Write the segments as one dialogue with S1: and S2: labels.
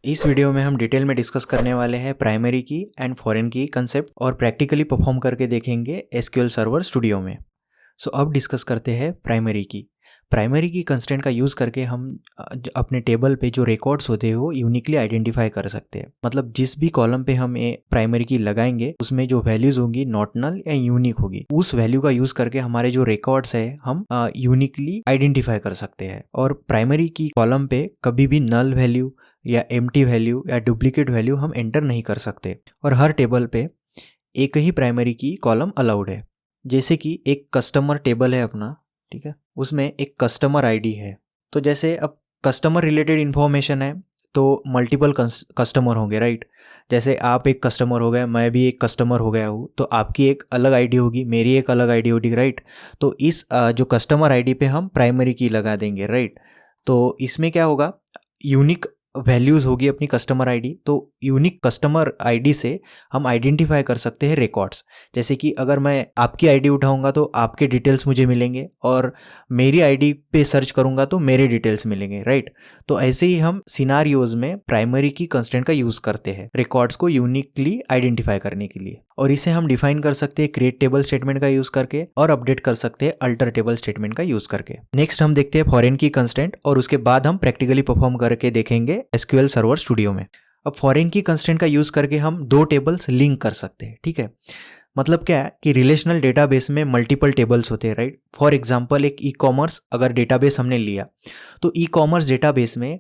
S1: इस वीडियो में हम डिटेल में डिस्कस करने वाले हैं प्राइमरी की एंड फॉरेन की कंसेप्ट और प्रैक्टिकली परफॉर्म करके देखेंगे एसक्यूएल सर्वर स्टूडियो में। सो अब डिस्कस करते हैं प्राइमरी की कंस्ट्रेंट का यूज़ करके हम अपने टेबल पे जो रिकॉर्ड्स होते हैं वो यूनिकली आइडेंटिफाई कर सकते हैं। मतलब जिस भी कॉलम पे हम ये प्राइमरी की लगाएंगे उसमें जो वैल्यूज होंगी नॉट नल या यूनिक होगी, उस वैल्यू का यूज़ करके हमारे जो रिकॉर्ड्स है हम यूनिकली आइडेंटिफाई कर सकते हैं। और प्राइमरी की कॉलम पे कभी भी नल वैल्यू या एम्प्टी वैल्यू या डुप्लीकेट वैल्यू हम एंटर नहीं कर सकते। और हर टेबल पे एक ही प्राइमरी की कॉलम अलाउड है। जैसे कि एक कस्टमर टेबल है अपना, ठीक है, उसमें एक कस्टमर आईडी है। तो जैसे अब कस्टमर रिलेटेड इन्फॉर्मेशन है तो मल्टीपल कस्टमर होंगे, राइट। जैसे आप एक कस्टमर हो गए, मैं भी एक कस्टमर हो गया हूँ, तो आपकी एक अलग आईडी होगी, मेरी एक अलग आईडी होगी, राइट। तो इस जो कस्टमर आईडी पे हम प्राइमरी की लगा देंगे, राइट। तो इसमें क्या होगा, यूनिक वैल्यूज़ होगी अपनी कस्टमर आईडी। तो यूनिक कस्टमर आईडी से हम आइडेंटिफाई कर सकते हैं रिकॉर्ड्स। जैसे कि अगर मैं आपकी आईडी उठाऊंगा तो आपके डिटेल्स मुझे मिलेंगे और मेरी आईडी पे सर्च करूंगा तो मेरे डिटेल्स मिलेंगे, राइट। तो ऐसे ही हम सिनारियोज में प्राइमरी की कंस्ट्रेंट का यूज़ करते हैं रिकॉर्ड्स को यूनिकली आइडेंटिफाई करने के लिए। और इसे हम डिफाइन कर सकते हैं क्रिएट टेबल स्टेटमेंट का यूज़ करके और अपडेट कर सकते हैं अल्टर टेबल स्टेटमेंट का यूज़ करके। नेक्स्ट हम देखते हैं फॉरेन की कंस्ट्रेंट और उसके बाद हम प्रैक्टिकली परफॉर्म करके देखेंगे एसक्यूएल सर्वर स्टूडियो में। अब फॉरेन की कंस्ट्रेंट का यूज़ करके हम दो टेबल्स लिंक कर सकते हैं, ठीक है। मतलब क्या है कि रिलेशनल डेटाबेस में मल्टीपल टेबल्स होते हैं, राइट। फॉर एग्जांपल एक ई कॉमर्स अगर डेटाबेस हमने लिया तो ई कॉमर्स डेटाबेस में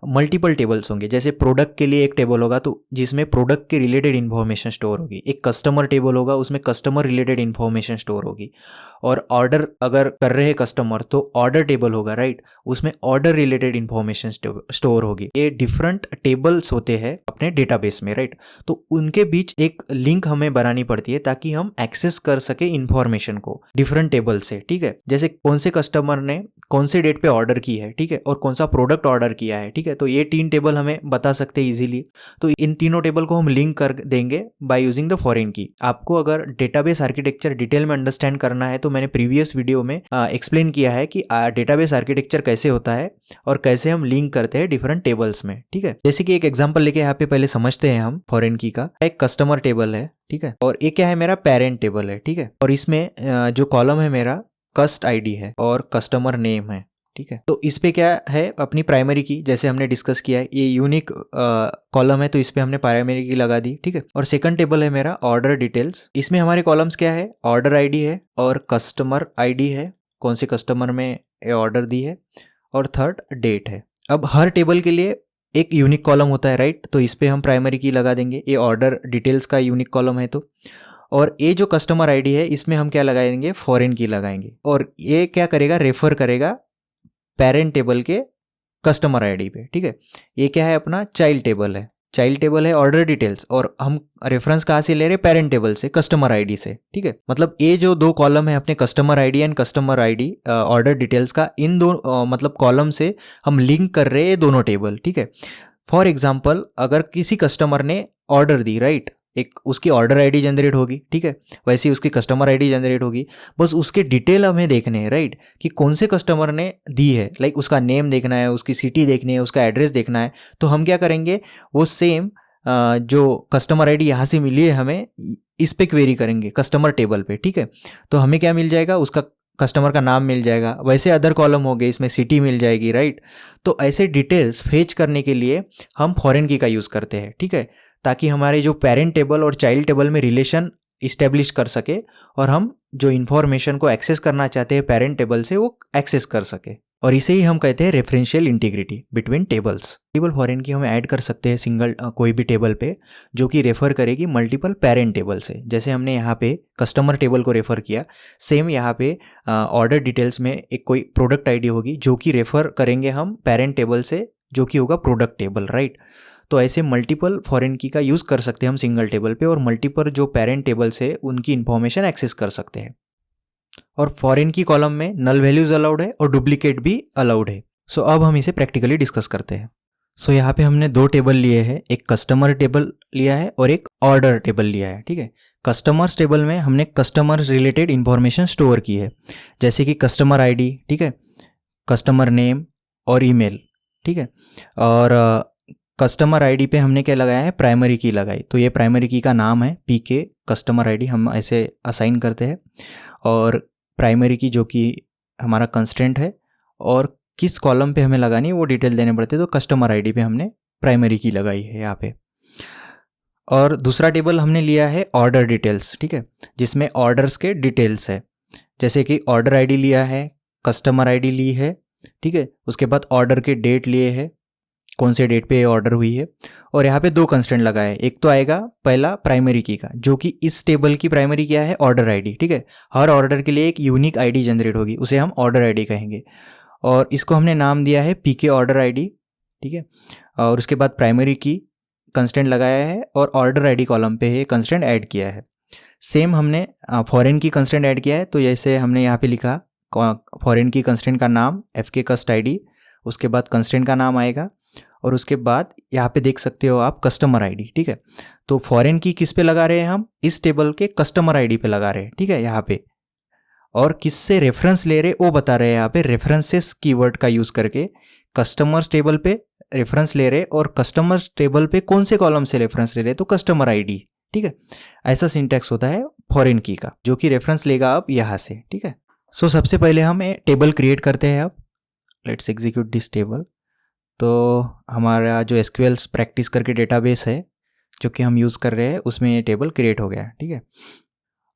S1: मल्टीपल टेबल्स होंगे। जैसे प्रोडक्ट के लिए एक टेबल होगा तो जिसमें प्रोडक्ट के रिलेटेड इन्फॉर्मेशन स्टोर होगी, एक कस्टमर टेबल होगा उसमें कस्टमर रिलेटेड इन्फॉर्मेशन स्टोर होगी, और ऑर्डर अगर कर रहे हैं कस्टमर तो ऑर्डर टेबल होगा, राइट, उसमें ऑर्डर रिलेटेड इन्फॉर्मेशन स्टोर होगी। ये डिफरेंट टेबल्स होते हैं अपने डेटाबेस में, राइट। तो उनके बीच एक लिंक हमें बनानी पड़ती है ताकि हम एक्सेस कर सके इंफॉर्मेशन को डिफरेंट टेबल से, ठीक है। जैसे कौन से कस्टमर ने कौन से डेट पे ऑर्डर की है, ठीक है, और कौन सा प्रोडक्ट ऑर्डर किया है, ठीक है। तो ये 3 टेबल हमें बता सकते हैं इजीली। तो इन तीनों टेबल को हम लिंक कर देंगे बाय यूजिंग द फॉरेन की। आपको अगर डेटाबेस आर्किटेक्चर डिटेल में अंडरस्टैंड करना है तो मैंने प्रीवियस वीडियो में एक्सप्लेन किया है कि डेटाबेस आर्किटेक्चर कैसे होता है और कैसे हम लिंक करते हैं डिफरेंट टेबल्स में, ठीक है। जैसे कि एक एग्जांपल लेके यहाँ पे पहले समझते हैं हम फॉरेन की का। एक कस्टमर टेबल है, ठीक है, और एक क्या है मेरा पेरेंट टेबल है, ठीक है। और इसमें जो कॉलम है मेरा कस्ट आईडी है और कस्टमर नेम है, ठीक है। तो इस पे क्या है अपनी प्राइमरी की, जैसे हमने डिस्कस किया है ये यूनिक कॉलम है तो इस पे हमने प्राइमरी की लगा दी, ठीक है। और सेकंड टेबल है मेरा ऑर्डर डिटेल्स। इसमें हमारे कॉलम्स क्या है, ऑर्डर आईडी है और कस्टमर आईडी है, कौन से कस्टमर में ये ऑर्डर दी है, और थर्ड डेट है। अब हर टेबल के लिए एक यूनिक कॉलम होता है, राइट। तो इस पे हम प्राइमरी की लगा देंगे। ये ऑर्डर डिटेल्स का यूनिक कॉलम है तो, और ये जो कस्टमर आईडी है इसमें हम क्या लगाएंगे, फॉरेन की लगाएंगे। और ये क्या करेगा, रेफर करेगा पेरेंट टेबल के कस्टमर आईडी पे, ठीक है। ये क्या है अपना चाइल्ड टेबल है, चाइल्ड टेबल है ऑर्डर डिटेल्स, और हम रेफरेंस कहाँ से ले रहे हैं, पेरेंट टेबल से, कस्टमर आईडी से, ठीक है। मतलब ये जो दो कॉलम है अपने customer ID and customer ID order details का, इन दो मतलब कॉलम से हम लिंक कर रहे हैं दोनों टेबल, ठीक है। फॉर एग्जाम्पल अगर किसी कस्टमर ने ऑर्डर दी, राइट, एक उसकी ऑर्डर आईडी जनरेट होगी, ठीक है, वैसे ही उसकी कस्टमर आईडी जनरेट होगी। बस उसके डिटेल हमें देखने हैं, राइट, कि कौन से कस्टमर ने दी है, लाइक उसका नेम देखना है, उसकी सिटी देखनी है, उसका एड्रेस देखना है। तो हम क्या करेंगे, वो सेम जो कस्टमर आईडी यहाँ से मिली है हमें, इस पे क्वेरी करेंगे कस्टमर टेबल पे, ठीक है। तो हमें क्या मिल जाएगा, उसका कस्टमर का नाम मिल जाएगा। वैसे अदर कॉलम हो गए, इसमें सिटी मिल जाएगी, राइट। तो ऐसे डिटेल्स फेच करने के लिए हम फॉरेन की का यूज़ करते हैं, ठीक है, ताकि हमारे जो पेरेंट टेबल और चाइल्ड टेबल में रिलेशन इस्टेब्लिश कर सके और हम जो इन्फॉर्मेशन को एक्सेस करना चाहते हैं पेरेंट टेबल से वो एक्सेस कर सके। और इसे ही हम कहते हैं referential integrity between tables. Table foreign की हम ऐड कर सकते हैं सिंगल कोई भी टेबल पे जो कि रेफर करेगी मल्टीपल पेरेंट टेबल से। जैसे हमने यहाँ पे कस्टमर टेबल को रेफर किया, सेम यहाँ पे ऑर्डर डिटेल्स में एक कोई प्रोडक्ट आईडी होगी जो कि रेफर करेंगे हम पेरेंट टेबल से, जो कि होगा प्रोडक्ट टेबल, राइट। तो ऐसे मल्टीपल फॉरेन की का यूज़ कर सकते हैं हम सिंगल टेबल पे, और मल्टीपल जो पेरेंट टेबल से उनकी इन्फॉर्मेशन एक्सेस कर सकते हैं। और फॉरेन की कॉलम में नल वैल्यूज अलाउड है और डुप्लीकेट भी अलाउड है। सो अब हम इसे प्रैक्टिकली डिस्कस करते हैं। सो यहाँ पे हमने दो टेबल लिए हैं, एक कस्टमर टेबल लिया है और एक ऑर्डर टेबल लिया है, ठीक है। कस्टमर्स टेबल में हमने कस्टमर्स रिलेटेड इन्फॉर्मेशन स्टोर की है, जैसे कि कस्टमर आईडी, ठीक है, कस्टमर नेम और ईमेल, ठीक है। और कस्टमर आईडी पे हमने क्या लगाया है, प्राइमरी की लगाई, तो ये प्राइमरी की का नाम है पीके कस्टमर आईडी, हम ऐसे असाइन करते हैं। और प्राइमरी की जो कि हमारा कंस्ट्रेंट है और किस कॉलम पे हमें लगानी है वो डिटेल देने पड़ते हैं, तो कस्टमर आईडी पे हमने प्राइमरी की लगाई है यहाँ पे। और दूसरा टेबल हमने लिया है ऑर्डर डिटेल्स, ठीक है, जिसमें ऑर्डर्स के डिटेल्स है, जैसे कि ऑर्डर आईडी लिया है, कस्टमर आईडी ली है, ठीक है, उसके बाद ऑर्डर के डेट लिए है, कौन से डेट पे ऑर्डर हुई है, और यहाँ पे दो कंस्टेंट लगाए है। एक तो आएगा पहला प्राइमरी की का, जो कि इस टेबल की प्राइमरी क्या है, ऑर्डर आईडी, ठीक है, हर ऑर्डर के लिए एक यूनिक आईडी जनरेट होगी, उसे हम ऑर्डर आईडी कहेंगे, और इसको हमने नाम दिया है पीके ऑर्डर आईडी, ठीक है। और उसके बाद प्राइमरी की कंस्टेंट लगाया है और ऑर्डर आईडी कॉलम पे ये कंस्टेंट ऐड किया है। सेम हमने फॉरेन की कंस्टेंट ऐड किया है, तो जैसे हमने यहाँ पे लिखा फॉरेन की कंस्टेंट का नाम एफके कस्ट आईडी, उसके बाद कंस्टेंट का नाम आएगा, और उसके बाद यहाँ पे देख सकते हो आप कस्टमर आईडी, ठीक है। तो फॉरेन की किस पे लगा रहे हैं हम, इस टेबल के कस्टमर आईडी पे लगा रहे हैं, ठीक है, यहाँ पे। और किससे रेफरेंस ले रहे वो बता रहे हैं यहाँ पे, रेफरेंसेस कीवर्ड का यूज़ करके कस्टमर्स टेबल पे रेफरेंस ले रहे, और कस्टमर्स टेबल पे कौन से कॉलम से रेफरेंस ले रहे, तो कस्टमर आईडी, ठीक है। ऐसा सिंटैक्स होता है फॉरेन की का, जो कि रेफरेंस लेगा आप यहाँ से, ठीक है। सो सबसे पहले हम टेबल क्रिएट करते हैं। अब लेट्स एग्जीक्यूट दिस टेबल। तो हमारा जो एसक्यूएल प्रैक्टिस करके डेटाबेस है जो कि हम यूज़ कर रहे हैं, उसमें ये टेबल क्रिएट हो गया है, ठीक है।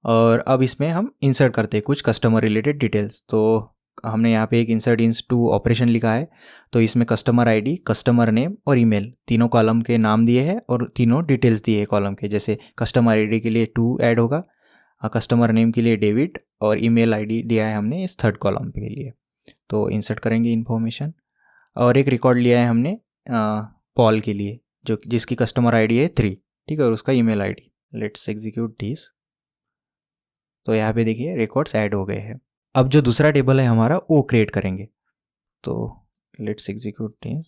S1: और अब इसमें हम इंसर्ट करते हैं कुछ कस्टमर रिलेटेड डिटेल्स। तो हमने यहाँ पे एक इंसर्ट इंस टू ऑपरेशन लिखा है, तो इसमें कस्टमर आईडी, कस्टमर नेम और ईमेल तीनों कॉलम के नाम दिए हैं और तीनों डिटेल्स दिए हैं कॉलम के। जैसे कस्टमर आईडी के लिए 2 ऐड होगा, कस्टमर नेम के लिए डेविड, और ईमेल आईडी दिया है हमने इस थर्ड कॉलम के लिए। तो इंसर्ट करेंगे इन्फॉर्मेशन, और एक रिकॉर्ड लिया है हमने पॉल के लिए, जो जिसकी कस्टमर आईडी है 3, ठीक है, और उसका email ID. Let's execute this. तो यहाँ पे देखिए रिकॉर्ड्स ऐड हो गए हैं। अब जो दूसरा टेबल है हमारा वो क्रिएट करेंगे, तो लेट्स एग्जीक्यूट दिस।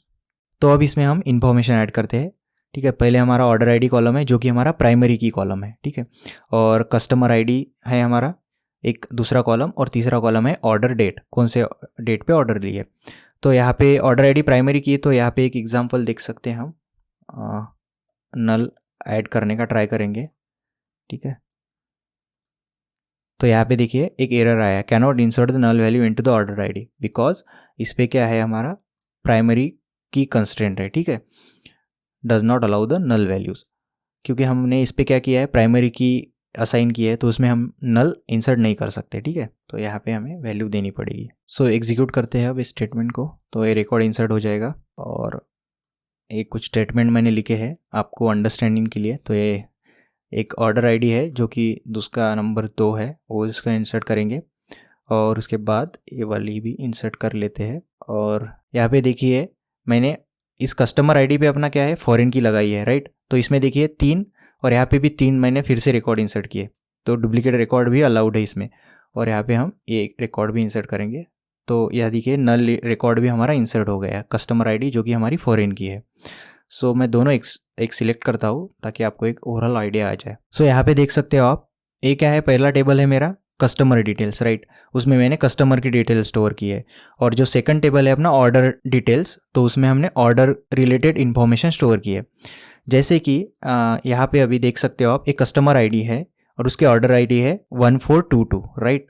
S1: तो अब इसमें हम इन्फॉर्मेशन ऐड करते हैं, ठीक है। पहले हमारा ऑर्डर आईडी कॉलम है जो कि हमारा प्राइमरी की कॉलम है, ठीक है, और कस्टमर आईडी है हमारा एक दूसरा कॉलम, और तीसरा कॉलम है ऑर्डर डेट, कौन से डेट पे ऑर्डर लिए। तो यहाँ पे ऑर्डर आईडी प्राइमरी की है, तो यहाँ पे एक एग्जांपल देख सकते हैं हम, नल ऐड करने का ट्राई करेंगे, ठीक है। तो यहाँ पे देखिए एक एरर आया, can not insert the null value into the order ID, because इस पे क्या है, हमारा प्राइमरी की कंस्ट्रेंट है, ठीक है, does not allow the null values, क्योंकि हमने इस पे क्या किया है, प्राइमरी की असाइन की है, तो उसमें हम नल इंसर्ट नहीं कर सकते, ठीक है। तो यहाँ पे हमें वैल्यू देनी पड़ेगी। सो एग्जीक्यूट करते हैं अब इस स्टेटमेंट को, तो ये रिकॉर्ड इंसर्ट हो जाएगा। और एक कुछ स्टेटमेंट मैंने लिखे हैं आपको अंडरस्टैंडिंग के लिए। तो ये एक ऑर्डर आईडी है जो कि उसका नंबर 2 है, वो इसका इंसर्ट करेंगे, और उसके बाद ये वाली भी इंसर्ट कर लेते हैं। और यहाँ पे देखिए मैंने इस कस्टमर आईडी पे अपना क्या है, फॉरेन की लगाई है, राइट। तो इसमें देखिए 3, और यहाँ पे भी 3 मैंने फिर से रिकॉर्ड इंसर्ट किए, तो डुप्लीकेट रिकॉर्ड भी अलाउड है इसमें। और यहाँ पे हम ये रिकॉर्ड भी इंसर्ट करेंगे, तो यह देखिए नल रिकॉर्ड भी हमारा इंसर्ट हो गया, कस्टमर आईडी जो कि हमारी फॉरेन की है। सो मैं दोनों एक सिलेक्ट करता हूँ ताकि आपको एक ओवरऑल आइडिया आ जाए। सो यहाँ पे देख सकते हो आप, ये क्या है, पहला टेबल है मेरा कस्टमर डिटेल्स, राइट, उसमें मैंने कस्टमर की डिटेल स्टोर की है। और जो सेकंड टेबल है अपना ऑर्डर डिटेल्स, तो उसमें हमने ऑर्डर रिलेटेड इन्फॉर्मेशन स्टोर की है। जैसे कि यहाँ पे अभी देख सकते हो आप, एक कस्टमर आईडी है और उसके ऑर्डर आईडी है 1422, राइट।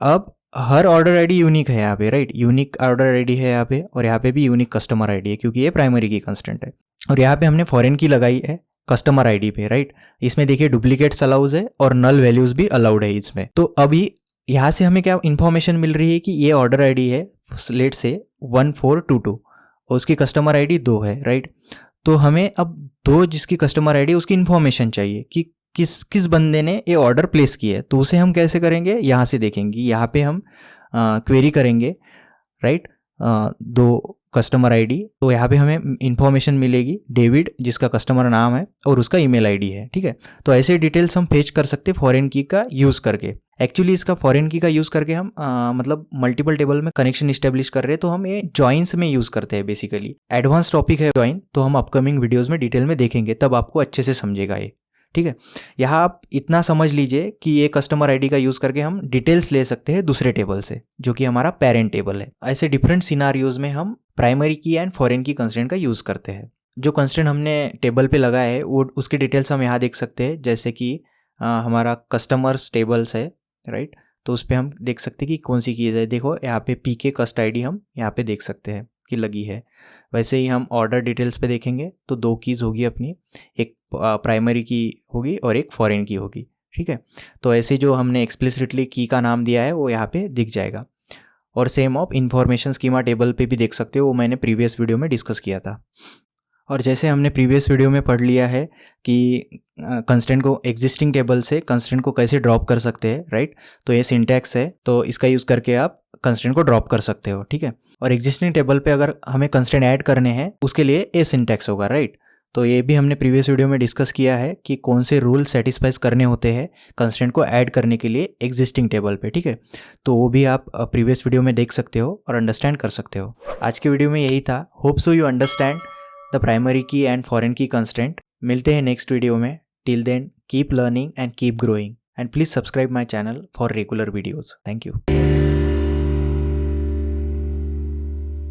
S1: अब हर ऑर्डर आईडी यूनिक है यहाँ पे, राइट, यूनिक ऑर्डर आईडी है यहाँ पे, और यहाँ पे भी यूनिक कस्टमर आईडी है क्योंकि ये प्राइमरी की कंस्टेंट है। और यहाँ पे हमने फॉरेन की लगाई है कस्टमर आईडी पे, राइट। इसमें देखिए डुप्लीकेट्स अलाउज है और नल वैल्यूज भी अलाउड है इसमें। तो अभी यहाँ से हमें क्या इन्फॉर्मेशन मिल रही है कि ये ऑर्डर आईडी है लेट से 1422 और उसकी कस्टमर आईडी 2 है, राइट। तो हमें अब 2 जिसकी कस्टमर आईडी उसकी इन्फॉर्मेशन चाहिए कि किस बंदे ने ये ऑर्डर प्लेस किया है। तो उसे हम कैसे करेंगे, यहाँ से देखेंगे, यहाँ पे हम क्वेरी करेंगे, राइट, 2 कस्टमर आईडी। तो यहाँ पे हमें इन्फॉर्मेशन मिलेगी डेविड जिसका कस्टमर नाम है और उसका ईमेल आईडी है, ठीक है। तो ऐसे डिटेल्स हम फेच कर सकते हैं फॉरेन की का यूज़ करके। एक्चुअली इसका फॉरेन की का यूज़ करके हम मतलब मल्टीपल टेबल में कनेक्शन इस्टेब्लिश कर रहे हैं, तो हम ये जॉइंस में यूज़ करते हैं बेसिकली। एडवांस टॉपिक है जॉइन, तो हम अपकमिंग वीडियोज़ में डिटेल में देखेंगे, तब आपको अच्छे से समझेगा ये, ठीक है। यहाँ आप इतना समझ लीजिए कि ये कस्टमर आईडी का यूज़ करके हम डिटेल्स ले सकते हैं दूसरे टेबल से जो कि हमारा पेरेंट टेबल है। ऐसे डिफरेंट सिनारियोज में हम प्राइमरी की एंड फॉरेन की कंस्ट्रेंट का यूज़ करते हैं। जो कंस्ट्रेंट हमने टेबल पे लगा है वो उसकी डिटेल्स हम यहाँ देख सकते हैं, जैसे कि हमारा कस्टमर्स टेबल्स है, राइट। तो उस पर हम देख सकते हैं कि कौन सी कीज़ है। देखो यहाँ पे पीके कस्ट आईडी हम यहाँ पे देख सकते हैं कि लगी है। वैसे ही हम ऑर्डर डिटेल्स पे देखेंगे तो 2 कीज़ होगी अपनी, एक प्राइमरी की होगी और एक फॉरेन की होगी, ठीक है। तो ऐसे जो हमने एक्सप्लिसिटली की का नाम दिया है वो यहाँ पे दिख जाएगा। और सेम आप इन्फॉर्मेशन स्कीमा टेबल पे भी देख सकते हो, वो मैंने प्रीवियस वीडियो में डिस्कस किया था। और जैसे हमने प्रीवियस वीडियो में पढ़ लिया है कि कंस्टेंट को एग्जिस्टिंग टेबल से कंस्टेंट को कैसे ड्रॉप कर सकते हैं, राइट। तो ये सिंटैक्स है, तो इसका यूज़ करके आप कंस्टेंट को ड्रॉप कर सकते हो, ठीक है। और एग्जिस्टिंग टेबल पे अगर हमें कंस्टेंट ऐड करने हैं उसके लिए ए सिंटैक्स होगा, राइट। तो ये भी हमने प्रीवियस वीडियो में डिस्कस किया है कि कौन से रूल सेटिस्फाइज करने होते हैं कंस्टेंट को ऐड करने के लिए एग्जिस्टिंग टेबल पे, ठीक है। तो वो भी आप प्रीवियस वीडियो में देख सकते हो और अंडरस्टैंड कर सकते हो। आज के वीडियो में यही था। Hope so you understand the primary key and foreign key constant. मिलते हैं नेक्स्ट वीडियो में। Till then keep learning and keep growing and please subscribe my channel for regular videos. Thank you.